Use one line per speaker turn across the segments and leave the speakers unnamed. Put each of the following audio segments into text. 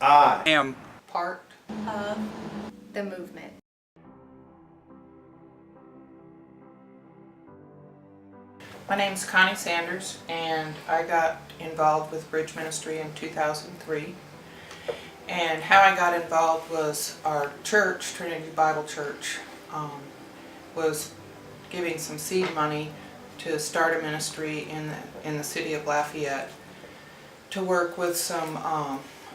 I
am
part of the movement.
My name is Connie Sanders, and I got involved with Bridge Ministry in 2003. And how I got involved was our church, Trinity Bible Church, was giving some seed money to start a ministry in the city of Lafayette to work with some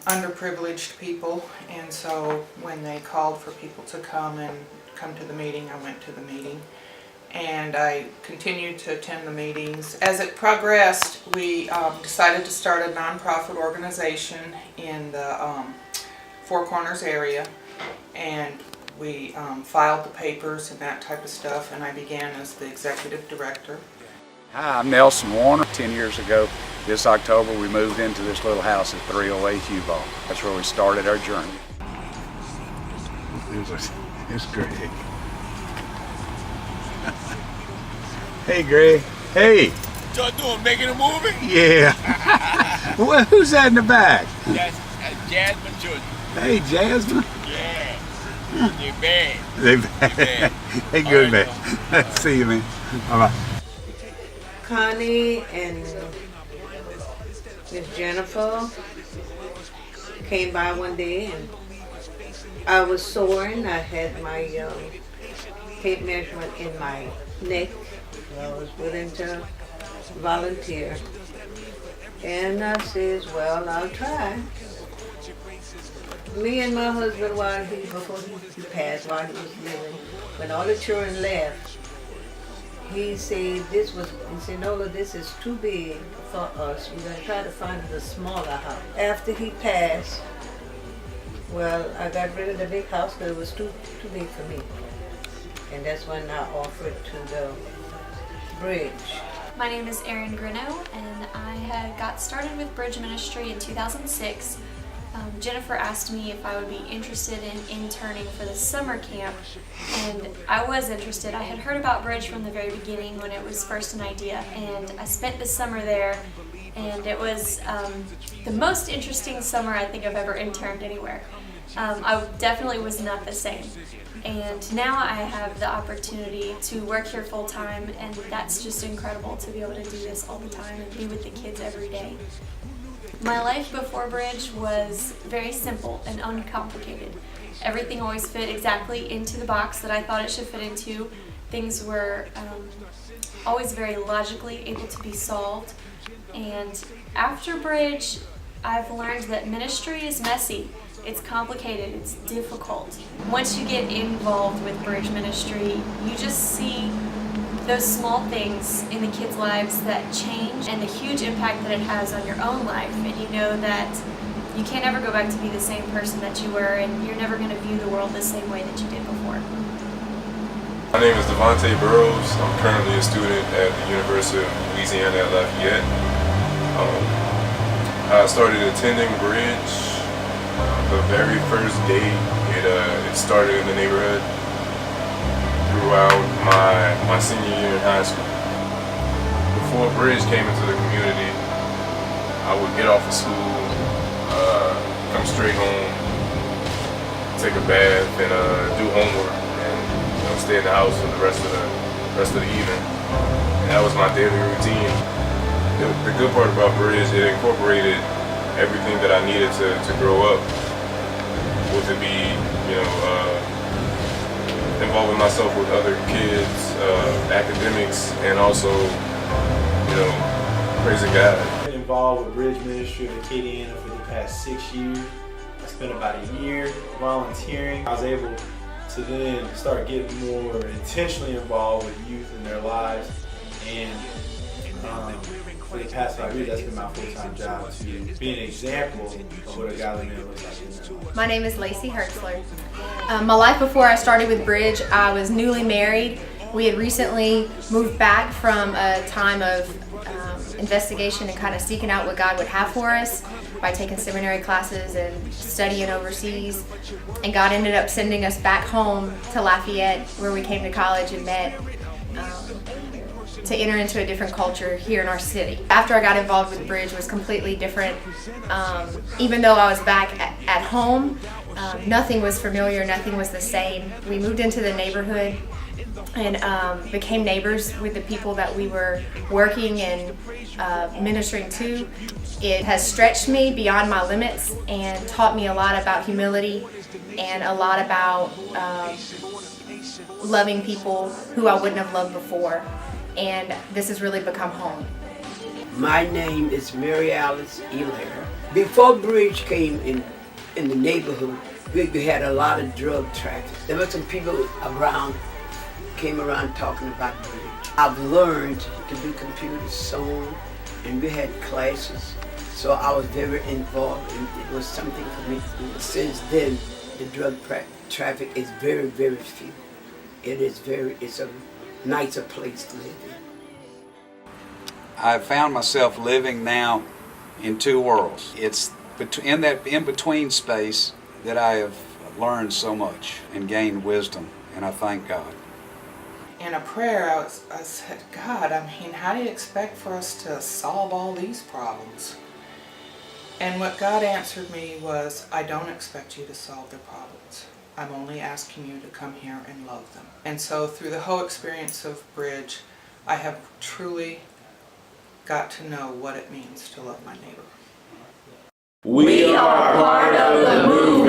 underprivileged people. And so when they called for people to come to the meeting, I went to the meeting. And I continued to attend the meetings. As it progressed, we decided to start a nonprofit organization in the Four Corners area, and we filed the papers and that type of stuff, and I began as the executive director.
Hi, I'm Nelson Warner. 10 years ago this October we moved into this little house at 308 Huball. That's where we started our journey. It's Greg. Hey Greg. Hey.
What y'all doing, making a movie?
Yeah. Well, who's that in the back?
That's Jasmine children.
Hey Jasmine.
Yeah. They're bad.
They bad. Hey good man. See you man. Bye-bye.
Connie and Miss Jennifer came by one day and I was soaring. I had my tape measurement in my neck. I was willing to volunteer. And I says, well, I'll try. Me and my husband, before he passed, while he was living, when all the children left, he said, Nola, this is too big for us. We're going to try to find a smaller house. After he passed, well, I got rid of the big house because it was too big for me. And that's when I offered to the Bridge.
My name is Erin Grino, and I had got started with Bridge Ministry in 2006. Jennifer asked me if I would be interested in interning for the summer camp, and I was interested. I had heard about Bridge from the very beginning when it was first an idea, and I spent the summer there, and it was the most interesting summer I think I've ever interned anywhere. I definitely was not the same. And now I have the opportunity to work here full time, and that's just incredible to be able to do this all the time and be with the kids every day. My life before Bridge was very simple and uncomplicated. Everything always fit exactly into the box that I thought it should fit into. Things were always very logically able to be solved. And after Bridge, I've learned that ministry is messy. It's complicated, it's difficult. Once you get involved with Bridge Ministry, you just see those small things in the kids' lives that change and the huge impact that it has on your own life. And you know that you can't ever go back to be the same person that you were, and you're never going to view the world the same way that you did before.
My name is Devontae Burrows. I'm currently a student at the University of Louisiana at Lafayette. I started attending Bridge the very first day it started in the neighborhood throughout my senior year in high school. Before Bridge came into the community, I would get off of school, come straight home, take a bath, and do homework, and stay in the house for the rest of the evening. And that was my daily routine. The good part about Bridge, it incorporated everything that I needed to grow up. With it be, involving myself with other kids, academics, and also, praising God.
I've been involved with Bridge Ministry of Acadiana for the past 6 years. I spent about a year volunteering. I was able to then start getting more intentionally involved with youth in their lives, and for the past 5 years, that's been my full-time job, to be an example of what a godly man looks like in their life.
My name is Lacey Hertzler. My life before I started with Bridge, I was newly married. We had recently moved back from a time of investigation and kind of seeking out what God would have for us by taking seminary classes and studying overseas. And God ended up sending us back home to Lafayette, where we came to college and met. to enter into a different culture here in our city. After I got involved with Bridge, was completely different. Even though I was back at home, nothing was familiar, nothing was the same. We moved into the neighborhood and became neighbors with the people that we were working and ministering to. It has stretched me beyond my limits and taught me a lot about humility and a lot about loving people who I wouldn't have loved before. And this has really become home.
My name is Mary Alice Elair. Before Bridge came in the neighborhood, we had a lot of drug traffic. There were some people came around talking about Bridge. I've learned to do computers, sewing, and we had classes. So I was very involved, and it was something for me. Since then, the drug traffic is very, very few. It's a nicer place to live in.
I've found myself living now in two worlds. It's in that in-between space that I have learned so much and gained wisdom, and I thank God.
In a prayer, I said, God, I mean, how do you expect for us to solve all these problems? And what God answered me was, I don't expect you to solve their problems. I'm only asking you to come here and love them. And so through the whole experience of Bridge, I have truly got to know what it means to love my neighbor.
We are part of the movement.